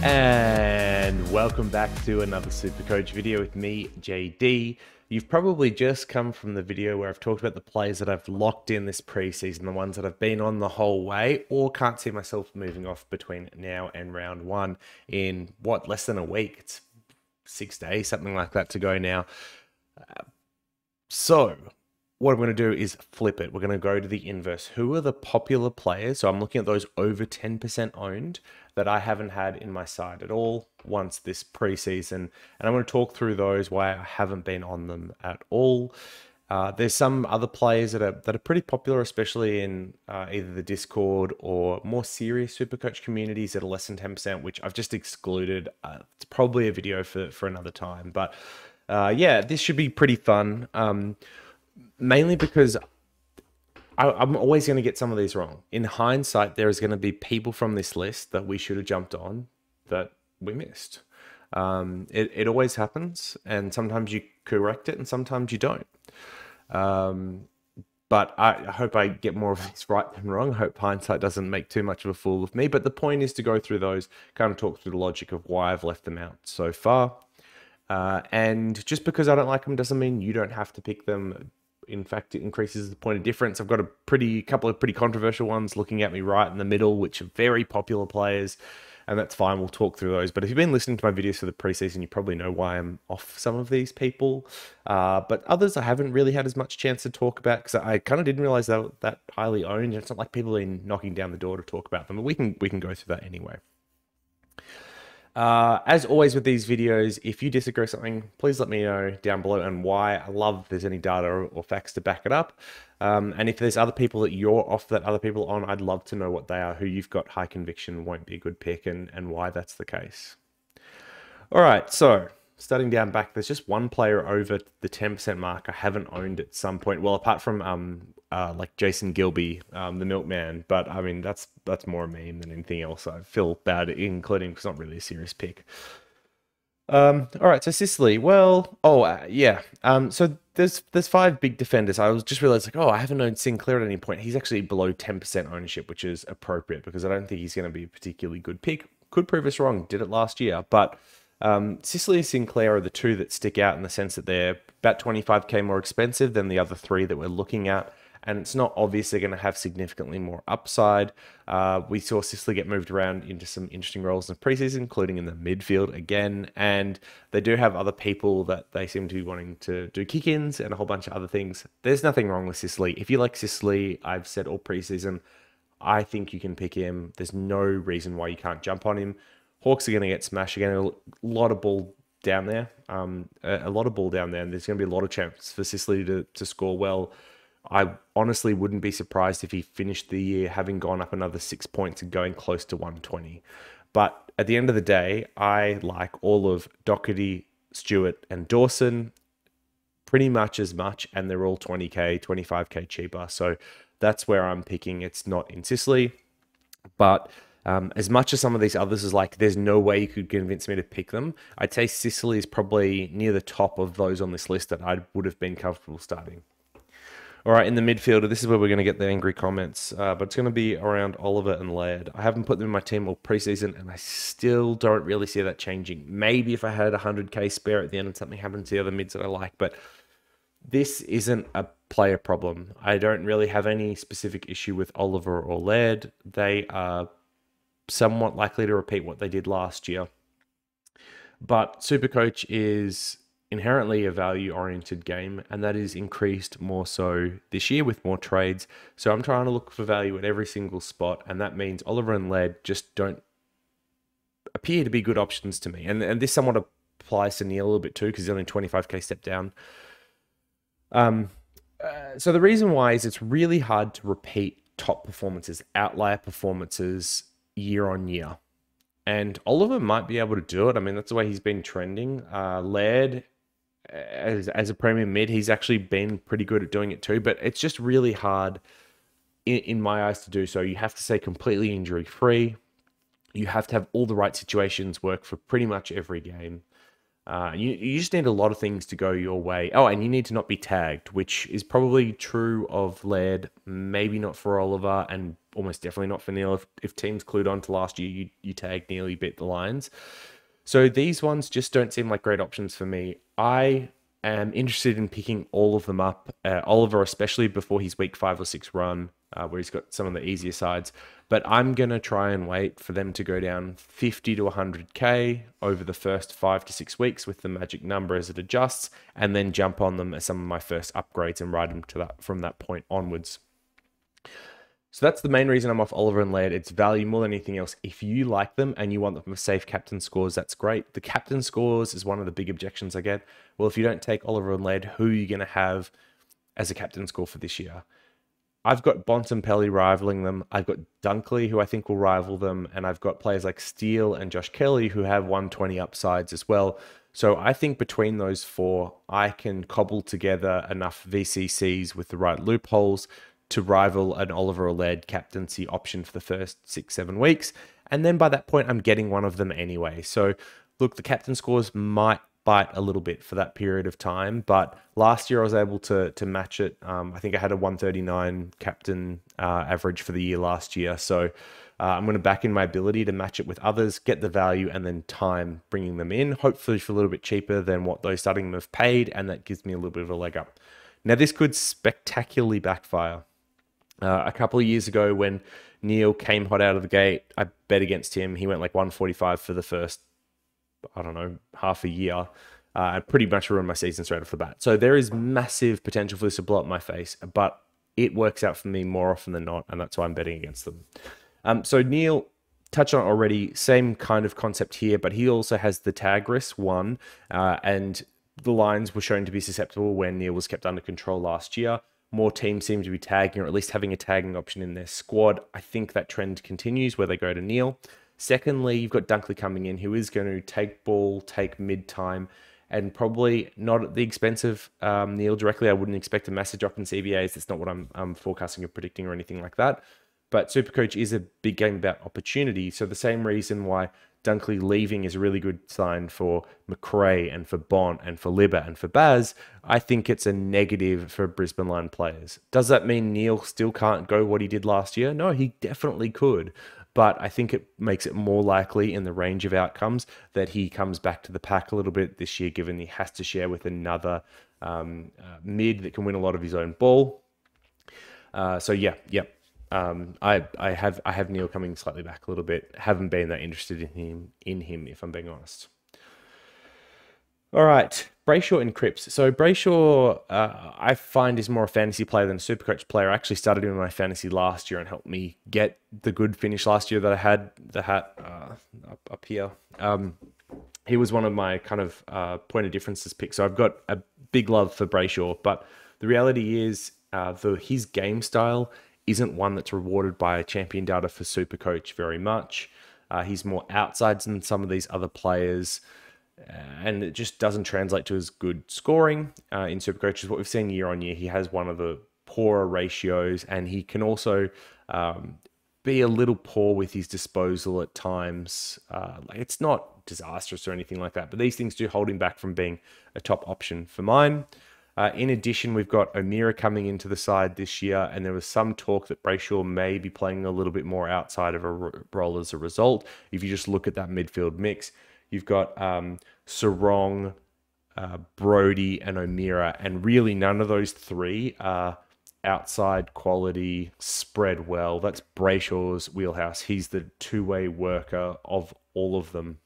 And welcome back to another SuperCoach video with me, JD. You've probably just come from the video where I've talked about the players that I've locked in this preseason, the ones that I've been on the whole way, or can't see myself moving off between now and round one in, less than a week? It's 6 days, something like that to go now. So what I'm going to do is flip it. We're going to go to the inverse. Who are the popular players? So I'm looking at those over 10% owned that I haven't had in my side at all once this preseason. And I'm going to talk through those, why I haven't been on them at all. There's some other players that are pretty popular, especially in either the Discord or more serious Supercoach communities that are less than 10%, which I've just excluded. It's probably a video for another time. But yeah, this should be pretty fun. Mainly because I'm always going to get some of these wrong. In hindsight, there is going to be people from this list that we should have jumped on that we missed. It always happens, and sometimes you correct it and sometimes you don't. But I hope I get more of these right than wrong. I hope hindsight doesn't make too much of a fool of me. But the point is to go through those, kind of talk through the logic of why I've left them out so far. And just because I don't like them doesn't mean you don't have to pick them. In fact, it increases the point of difference. I've got a couple of pretty controversial ones looking at me right in the middle, which are very popular players, and that's fine. We'll talk through those. But if you've been listening to my videos for the preseason, you probably know why I'm off some of these people. But others I haven't really had as much chance to talk about because I kind of didn't realize they were that highly owned. It's not like people are knocking down the door to talk about them, but we can go through that anyway. As always with these videos, if you disagree with something, please let me know down below and why. I love if there's any data or facts to back it up. And if there's other people that you're off that other people are on, I'd love to know what they are, who you've got high conviction won't be a good pick and why that's the case. All right, so starting down back, there's just one player over the 10% mark I haven't owned at some point. Well, apart from like Jason Gilby, the milkman, but I mean that's more a meme than anything else. I feel bad including, it's not really a serious pick. All right, so Sicily. Well, yeah. So there's 5 big defenders. I was just realized like, I haven't owned Sinclair at any point. He's actually below 10% ownership, which is appropriate because I don't think he's going to be a particularly good pick. Could prove us wrong. Did it last year, but Sicily and Sinclair are the two that stick out in the sense that they're about 25k more expensive than the other 3 that we're looking at. And it's not obvious they're going to have significantly more upside. We saw Sicily get moved around into some interesting roles in the preseason, including in the midfield again. And they do have other people that they seem to be wanting to do kick-ins and a whole bunch of other things. There's nothing wrong with Sicily. If you like Sicily, I've said all preseason, I think you can pick him. There's no reason why you can't jump on him. Hawks are going to get smashed again. A lot of ball down there. And there's going to be a lot of chance for Sicily to score well. I honestly wouldn't be surprised if he finished the year having gone up another 6 points and going close to 120. But at the end of the day, I like all of Doherty, Stewart, and Dawson pretty much as much, and they're all 20k, 25k cheaper. So that's where I'm picking. It's not in Sicily, but as much as some of these others is like, there's no way you could convince me to pick them. I'd say Sicily is probably near the top of those on this list that I would have been comfortable starting. All right, in the midfielder, this is where we're going to get the angry comments, but it's going to be around Oliver and Laird. I haven't put them in my team all preseason, and I still don't really see that changing. Maybe if I had 100k spare at the end and something happened to the other mids that I like, but this isn't a player problem. I don't really have any specific issue with Oliver or Laird. They are somewhat likely to repeat what they did last year. But SuperCoach is inherently a value-oriented game, and that is increased more so this year with more trades. So I'm trying to look for value at every single spot, and that means Oliver and Laird just don't appear to be good options to me. And this somewhat applies to Neil a little bit too, because he's only 25k step down. So the reason why is it's really hard to repeat top performances, outlier performances year on year. And Oliver might be able to do it. I mean, that's the way he's been trending. Laird, as a premium mid, he's actually been pretty good at doing it too, but it's just really hard in my eyes to do so. You have to stay completely injury free. You have to have all the right situations work for pretty much every game. You just need a lot of things to go your way. Oh, and you need to not be tagged, which is probably true of Laird, maybe not for Oliver, and almost definitely not for Neil. If teams clued on to last year, you tagged Neil, you beat the Lions. So these ones just don't seem like great options for me. I am interested in picking all of them up. Oliver, especially before his week 5 or 6 run, where he's got some of the easier sides. But I'm going to try and wait for them to go down 50 to 100k over the first 5 to 6 weeks with the magic number as it adjusts, and then jump on them as some of my first upgrades and ride them to that from that point onwards. So that's the main reason I'm off Oliver and Laird. It's value more than anything else. If you like them and you want them with safe captain scores, that's great. The captain scores is one of the big objections I get. Well, if you don't take Oliver and Laird, who are you going to have as a captain score for this year? I've got Bontempelli rivaling them. I've got Dunkley, who I think will rival them. And I've got players like Steele and Josh Kelly, who have 120 upsides as well. So I think between those 4, I can cobble together enough VCCs with the right loopholes to rival an Oliver or Laird captaincy option for the first 6-7 weeks. And then by that point, I'm getting one of them anyway. So look, the captain scores might bite a little bit for that period of time, but last year I was able to match it. I think I had a 139 captain average for the year last year. So I'm going to back in my ability to match it with others, get the value, and then time bringing them in, hopefully for a little bit cheaper than what those starting them have paid, and that gives me a little bit of a leg up. Now, this could spectacularly backfire. A couple of years ago when Neil came hot out of the gate, I bet against him. He went like 145 for the first, I don't know, half a year. I pretty much ruined my season straight off the bat. So there is massive potential for this to blow up my face, but it works out for me more often than not, and that's why I'm betting against them. So Neil, touched on it already, same kind of concept here, but he also has the tag risk one, and the Lions were shown to be susceptible when Neil was kept under control last year. More teams seem to be tagging, or at least having a tagging option in their squad. I think that trend continues where they go to Neil. Secondly, you've got Dunkley coming in, who is going to take ball, take mid-time, and probably not at the expense of Neil directly. I wouldn't expect a massive drop in CBAs. That's not what I'm forecasting or predicting or anything like that. But SuperCoach is a big game about opportunity. So the same reason why Dunkley leaving is a really good sign for McRae and for Bont and for Libba and for Baz, I think it's a negative for Brisbane line players. Does that mean Neil still can't go what he did last year? No, he definitely could. But I think it makes it more likely in the range of outcomes that he comes back to the pack a little bit this year, given he has to share with another mid that can win a lot of his own ball. So yeah. I have Neil coming slightly back a little bit. Haven't been that interested in him, if I'm being honest. All right, Brayshaw and Cripps. So Brayshaw, I find is more a fantasy player than a SuperCoach player. I actually started him in my fantasy last year and helped me get the good finish last year that I had the hat up here. He was one of my kind of point of differences picks. So I've got a big love for Brayshaw, but the reality is his game style isn't one that's rewarded by champion data for SuperCoach very much. He's more outsides than some of these other players. And it just doesn't translate to as good scoring in SuperCoach as what we've seen year on year. He has one of the poorer ratios, and he can also be a little poor with his disposal at times. It's not disastrous or anything like that, but these things do hold him back from being a top option for mine. In addition, we've got O'Meara coming into the side this year, and there was some talk that Brayshaw may be playing a little bit more outside of a role as a result. If you just look at that midfield mix, you've got Sarong, Brody, and O'Meara, and really none of those three are outside quality, spread well. That's Brayshaw's wheelhouse. He's the two-way worker of all of them.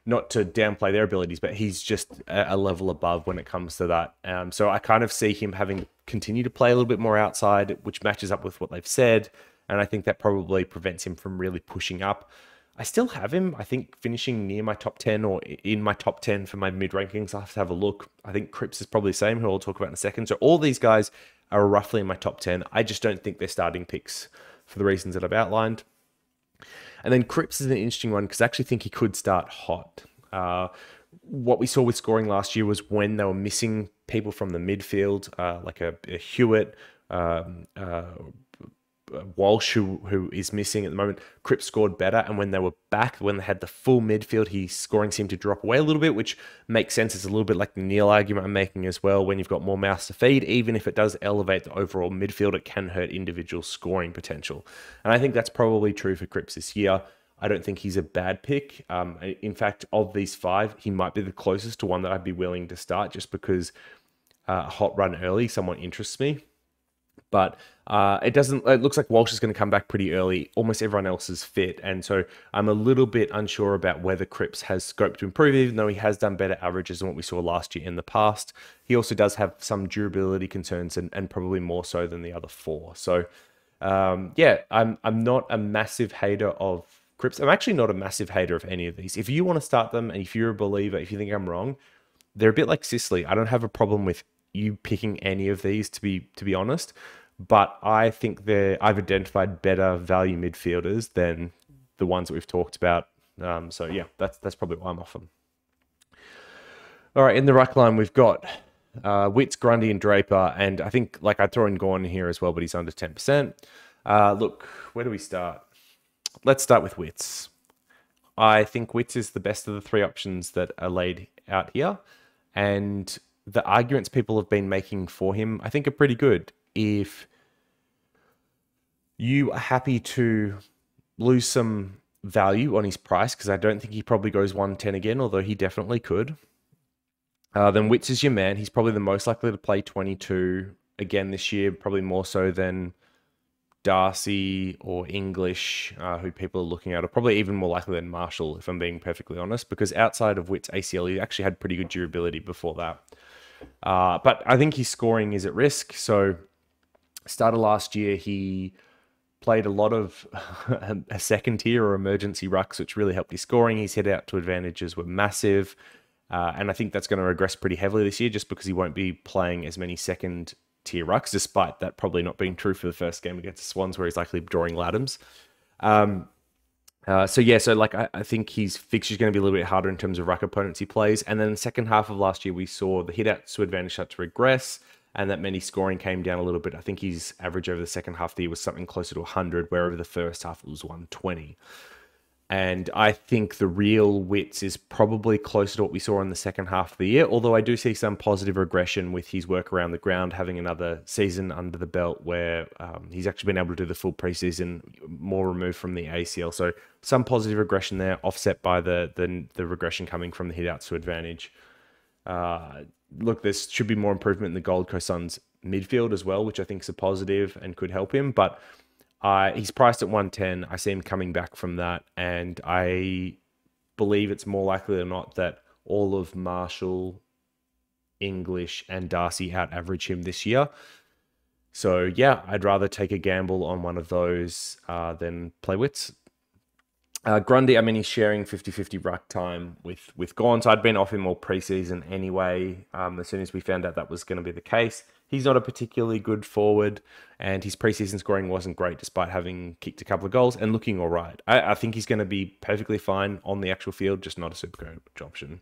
Not to downplay their abilities, but he's just a level above when it comes to that. So I kind of see him having to continue to play a little bit more outside, which matches up with what they've said. And I think that probably prevents him from really pushing up. I still have him, I think, finishing near my top 10 or in my top 10 for my mid rankings. I'll have to have a look. I think Cripps is probably the same, who I'll talk about in a second. So all these guys are roughly in my top 10. I just don't think they're starting picks for the reasons that I've outlined. And then Cripps is an interesting one because I actually think he could start hot. What we saw with scoring last year was when they were missing people from the midfield, like a Hewitt, Walsh, who is missing at the moment. Cripps scored better, and when they were back, when they had the full midfield, his scoring seemed to drop away a little bit, which makes sense. It's a little bit like the Neil argument I'm making as well. When you've got more mouths to feed, even if it does elevate the overall midfield, it can hurt individual scoring potential. And I think that's probably true for Cripps this year. I don't think he's a bad pick. In fact, of these 5, he might be the closest to one that I'd be willing to start, just because a hot run early somewhat interests me. But it doesn't. It looks like Walsh is going to come back pretty early. Almost everyone else is fit, and so I'm a little bit unsure about whether Cripps has scope to improve, even though he has done better averages than what we saw last year in the past. He also does have some durability concerns, and probably more so than the other 4. So yeah, I'm not a massive hater of Cripps. I'm actually not a massive hater of any of these. If you want to start them, and if you're a believer, if you think I'm wrong, they're a bit like Sicily. I don't have a problem with you picking any of these, to be honest. But I think I've identified better value midfielders than the ones that we've talked about. So yeah, that's probably why I'm off them. All right, in the ruck line, we've got Witts, Grundy, and Draper. And I think, like, I'd throw in Gawn here as well, but he's under 10%. Look, where do we start? Let's start with Witts. I think Witts is the best of the 3 options that are laid out here. And the arguments people have been making for him, I think, are pretty good. If you are happy to lose some value on his price, because I don't think he probably goes 110 again, although he definitely could, then Witts is your man. He's probably the most likely to play 22 again this year, probably more so than Darcy or English, who people are looking at, or probably even more likely than Marshall, if I'm being perfectly honest, because outside of Witts' ACL, he actually had pretty good durability before that. But I think his scoring is at risk. So started last year, he played a lot of a second tier or emergency rucks, which really helped his scoring. His head out to advantages were massive. And I think that's going to regress pretty heavily this year, just because he won't be playing as many second tier rucks, despite that probably not being true for the first game against the Swans, where he's likely drawing Laddams. So yeah, so like I think his fixture is going to be a little bit harder in terms of ruck opponents he plays. And then the second half of last year, we saw the hit out to advantage start to regress, and that meant his scoring came down a little bit. I think his average over the second half of the year was something closer to 100, where over the first half it was 120. And I think the real Witts is probably closer to what we saw in the second half of the year, although I do see some positive regression with his work around the ground, having another season under the belt where he's actually been able to do the full preseason, more removed from the ACL. So some positive regression there, offset by the regression coming from the hit outs to advantage. Look, there should be more improvement in the Gold Coast Suns midfield as well, which I think is a positive and could help him. But he's priced at 110. I see him coming back from that, and I believe it's more likely than not that all of Marshall, English, and Darcy out-average him this year. So yeah, I'd rather take a gamble on one of those than play Witts. Grundy, I mean, he's sharing 50-50 ruck time with Gawn, so I'd been off him all preseason anyway. As soon as we found out that was going to be the case. He's not a particularly good forward, and his preseason scoring wasn't great despite having kicked a couple of goals and looking all right. I think he's going to be perfectly fine on the actual field, just not a SuperCoach option.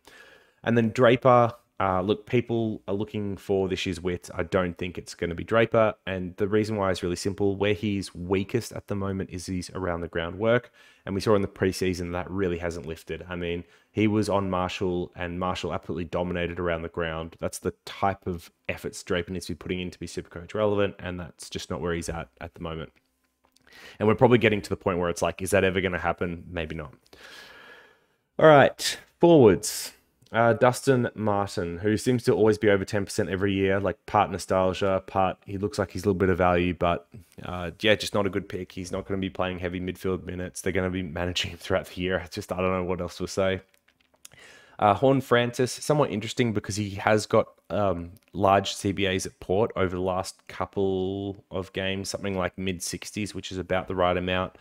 And then Draper, look, people are looking for this year's Witts. I don't think it's going to be Draper, and the reason why is really simple. Where he's weakest at the moment is his around the ground work, and we saw in the preseason that really hasn't lifted. I mean, he was on Marshall, and Marshall absolutely dominated around the ground. That's the type of efforts Draper needs to be putting in to be SuperCoach relevant, and that's just not where he's at the moment. And we're probably getting to the point where it's like, is that ever going to happen? Maybe not. All right, forwards. Dustin Martin, who seems to always be over 10% every year, like part nostalgia, part he looks like he's a little bit of value, but yeah, just not a good pick. He's not going to be playing heavy midfield minutes. They're going to be managing him throughout the year. I don't know what else to say. Horn Francis, somewhat interesting because he has got large CBAs at Port over the last couple of games, something like mid-60s, which is about the right amount,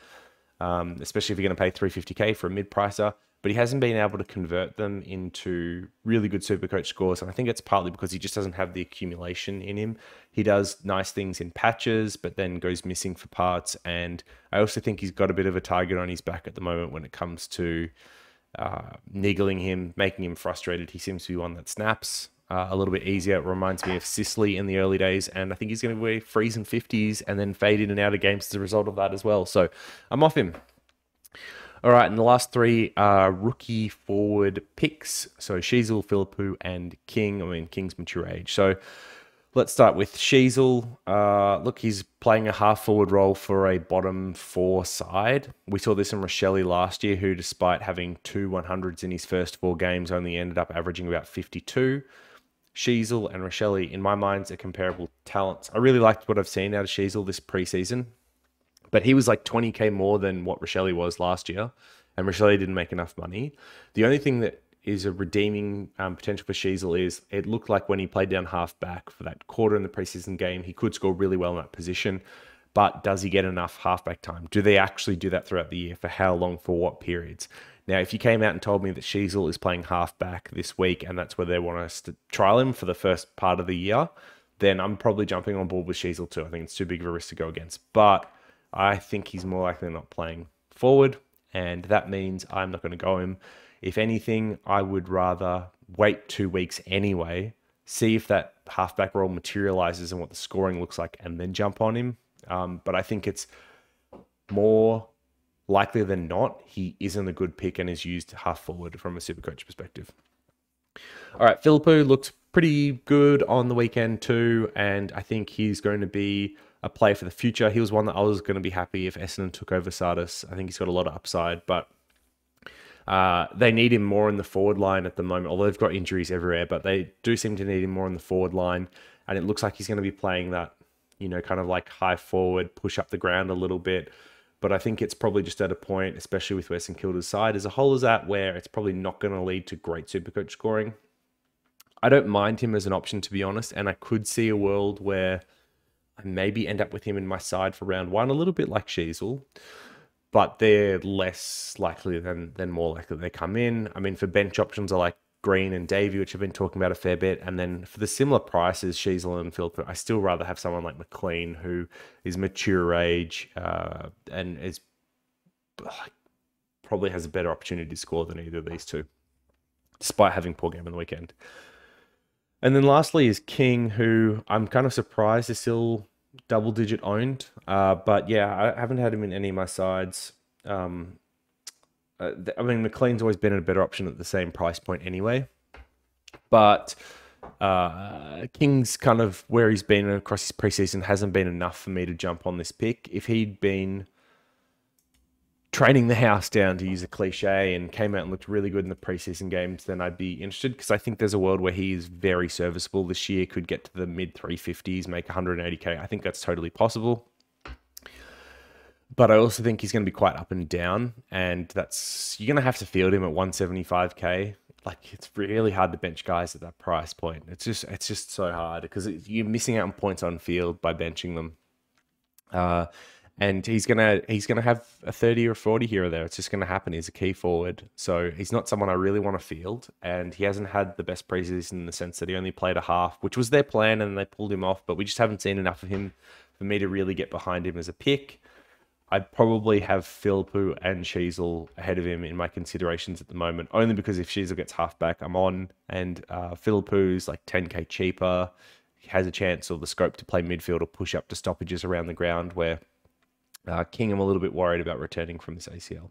especially if you're going to pay $350K for a mid-pricer. But he hasn't been able to convert them into really good SuperCoach scores. And I think it's partly because he just doesn't have the accumulation in him. He does nice things in patches, but then goes missing for parts. And I also think he's got a bit of a target on his back at the moment when it comes to niggling him, making him frustrated. He seems to be one that snaps. a little bit easier. It reminds me of Sicily in the early days, and I think he's going to be freezing 50s and then fade in and out of games as a result of that as well. So I'm off him. All right, and the last three are rookie forward picks. So Sheezel, Philippou, and King. I mean, King's mature age. So let's start with Sheezel. Look, he's playing a half-forward role for a bottom four side. We saw this in Rochelle last year, who, despite having 2 100s in his first 4 games, only ended up averaging about 52. Sheezel and Rochelle, in my mind, are comparable talents. I really liked what I've seen out of Sheezel this preseason, but he was like 20k more than what Rochelle was last year, and Rochelle didn't make enough money. The only thing that is a redeeming potential for Sheezel is it looked like when he played down half back for that quarter in the preseason game, he could score really well in that position, but does he get enough halfback time? Do they actually do that throughout the year? For how long? For what periods? Now, if you came out and told me that Sheezel is playing halfback this week and that's where they want us to trial him for the first part of the year, then I'm probably jumping on board with Sheezel too. I think it's too big of a risk to go against, but I think he's more likely not playing forward, and that means I'm not going to go him. If anything, I would rather wait 2 weeks anyway, see if that halfback role materializes and what the scoring looks like, and then jump on him. But I think it's more likely than not he isn't a good pick and is used half forward from a Supercoach perspective. All right, Philippou looked pretty good on the weekend too, and I think he's going to be a play for the future. He was one that I was going to be happy if Essendon took over Sardis. I think he's got a lot of upside, but they need him more in the forward line at the moment, although they've got injuries everywhere, but they do seem to need him more in the forward line, and it looks like he's going to be playing that, you know, kind of like high forward, push up the ground a little bit. But I think it's probably just at a point, especially with where St Kilda's side as a whole is at, where it's probably not going to lead to great Supercoach scoring. I don't mind him as an option, to be honest, and I could see a world where I maybe end up with him in my side for round 1, a little bit like Sheezel, but they're less likely than more likely they come in. I mean, for bench options, I like Green and Davey, which I've been talking about a fair bit. And then for the similar prices, Sheezel and Philippou, I still rather have someone like McLean, who is mature age and is probably has a better opportunity to score than either of these two, despite having poor game on the weekend. And then lastly is King, who I'm kind of surprised is still double-digit owned. But yeah, I haven't had him in any of my sides. I mean, McLean's always been a better option at the same price point anyway. But King's kind of where he's been across his preseason hasn't been enough for me to jump on this pick. If he'd been training the house down, to use a cliche, and came out and looked really good in the preseason games, then I'd be interested, because I think there's a world where he is very serviceable this year, could get to the mid 350s, make 180k. I think that's totally possible. But I also think he's going to be quite up and down, and you're going to have to field him at 175k. Like, it's really hard to bench guys at that price point. It's just so hard, because you're missing out on points on field by benching them. And he's gonna have a 30 or 40 here or there. It's just gonna happen. He's a key forward, so he's not someone I really want to field. And he hasn't had the best preseason in the sense that he only played a half, which was their plan, and they pulled him off. But we just haven't seen enough of him for me to really get behind him as a pick. I'd probably have Philippou and Sheezel ahead of him in my considerations at the moment, only because if Sheezel gets halfback, I'm on, and Philippou's like 10k cheaper. He has a chance or the scope to play midfield or push up to stoppages around the ground, where King, I'm a little bit worried about returning from this ACL.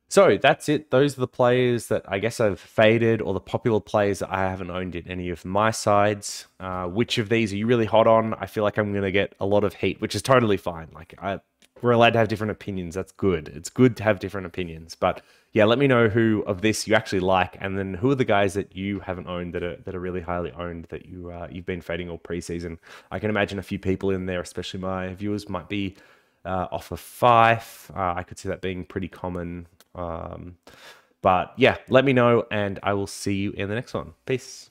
So that's it. Those are the players that I guess I've faded, or the popular players that I haven't owned in any of my sides. Which of these are you really hot on? I feel like I'm going to get a lot of heat, which is totally fine. Like, we're allowed to have different opinions. That's good. It's good to have different opinions. But yeah, let me know who of this you actually like, and then who are the guys that you haven't owned that are really highly owned that you've been fading all preseason. I can imagine a few people in there, especially my viewers, might be off of Fife. I could see that being pretty common. But yeah, let me know, and I will see you in the next one. Peace.